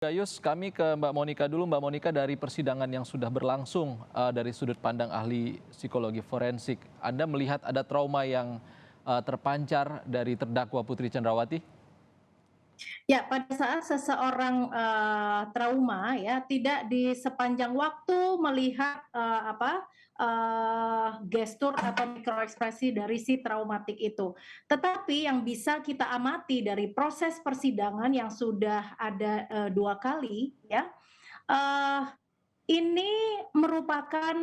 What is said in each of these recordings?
Gayus, kami ke Mbak Monika dulu. Mbak Monika, dari persidangan yang sudah berlangsung dari sudut pandang ahli psikologi forensik, Anda melihat ada trauma yang terpancar dari terdakwa Putri Chandrawati? Ya, pada saat seseorang, trauma ya, tidak di sepanjang waktu melihat, gestur atau mikroekspresi dari si traumatik itu. Tetapi yang bisa kita amati dari proses persidangan yang sudah ada, 2 kali ya, eee, ini merupakan,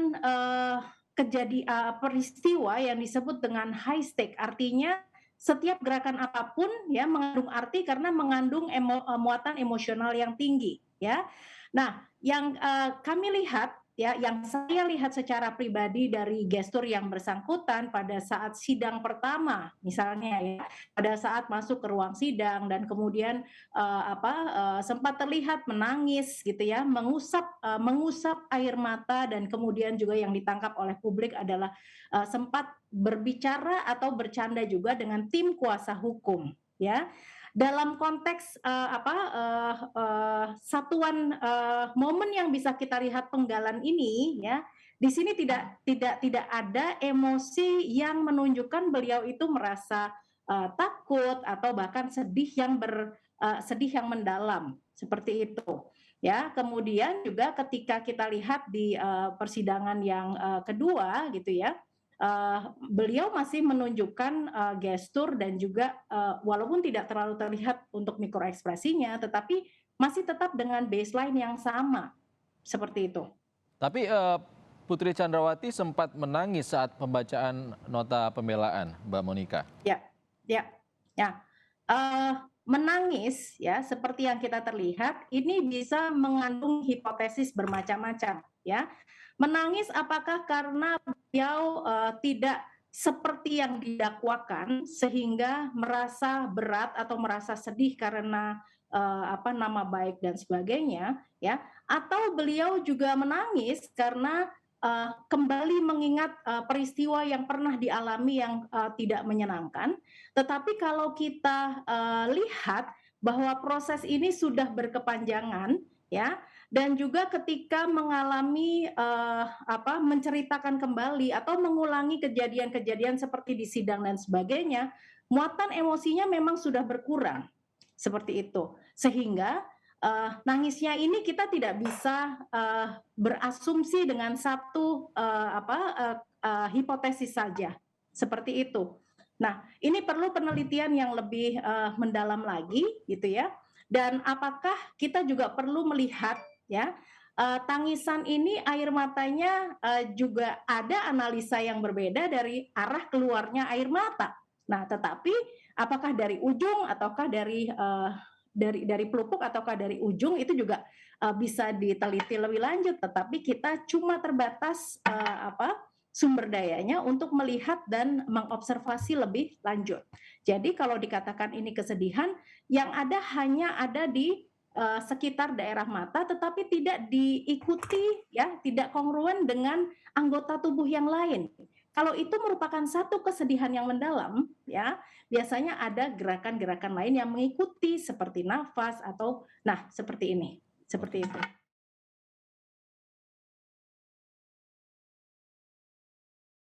peristiwa yang disebut dengan high stake, artinya setiap gerakan apapun ya mengandung arti karena mengandung muatan emosional yang tinggi ya. Nah, yang, kami lihat ya, yang saya lihat secara pribadi dari gestur yang bersangkutan pada saat sidang pertama misalnya ya, pada saat masuk ke ruang sidang dan kemudian, sempat terlihat menangis gitu ya, mengusap air mata dan kemudian juga yang ditangkap oleh publik adalah, sempat berbicara atau bercanda juga dengan tim kuasa hukum ya. Dalam konteks, satuan, momen yang bisa kita lihat penggalan ini ya, di sini tidak ada emosi yang menunjukkan beliau itu merasa, takut atau bahkan sedih yang mendalam, seperti itu, ya. Kemudian juga ketika kita lihat di, persidangan yang, kedua gitu ya, beliau masih menunjukkan, gestur dan juga, walaupun tidak terlalu terlihat untuk mikroekspresinya, tetapi masih tetap dengan baseline yang sama, seperti itu. Tapi Putri Chandrawati sempat menangis saat pembacaan nota pembelaan, Mbak Monika. Ya, ya, ya. Menangis ya, seperti yang kita terlihat, ini bisa mengandung hipotesis bermacam-macam ya. Menangis apakah karena beliau, tidak seperti yang didakwakan sehingga merasa berat atau merasa sedih karena, nama baik dan sebagainya ya, atau beliau juga menangis karena, kembali mengingat, peristiwa yang pernah dialami yang, tidak menyenangkan. Tetapi kalau kita, lihat bahwa proses ini sudah berkepanjangan ya, dan juga ketika mengalami, menceritakan kembali atau mengulangi kejadian-kejadian seperti di sidang dan sebagainya, muatan emosinya memang sudah berkurang, seperti itu. Sehingga, nangisnya ini kita tidak bisa, berasumsi dengan satu, hipotesis saja, seperti itu. Nah, ini perlu penelitian yang lebih, mendalam lagi gitu ya, dan apakah kita juga perlu melihat ya, tangisan ini air matanya, juga ada analisa yang berbeda dari arah keluarnya air mata. Nah, tetapi apakah dari ujung ataukah dari pelupuk ataukah dari ujung itu juga, bisa diteliti lebih lanjut, tetapi kita cuma terbatas, sumber dayanya untuk melihat dan mengobservasi lebih lanjut. Jadi kalau dikatakan ini kesedihan, yang ada hanya ada di, sekitar daerah mata, tetapi tidak diikuti ya, tidak kongruen dengan anggota tubuh yang lain. Kalau itu merupakan satu kesedihan yang mendalam, ya, biasanya ada gerakan-gerakan lain yang mengikuti seperti nafas atau nah seperti ini, seperti Oke. itu.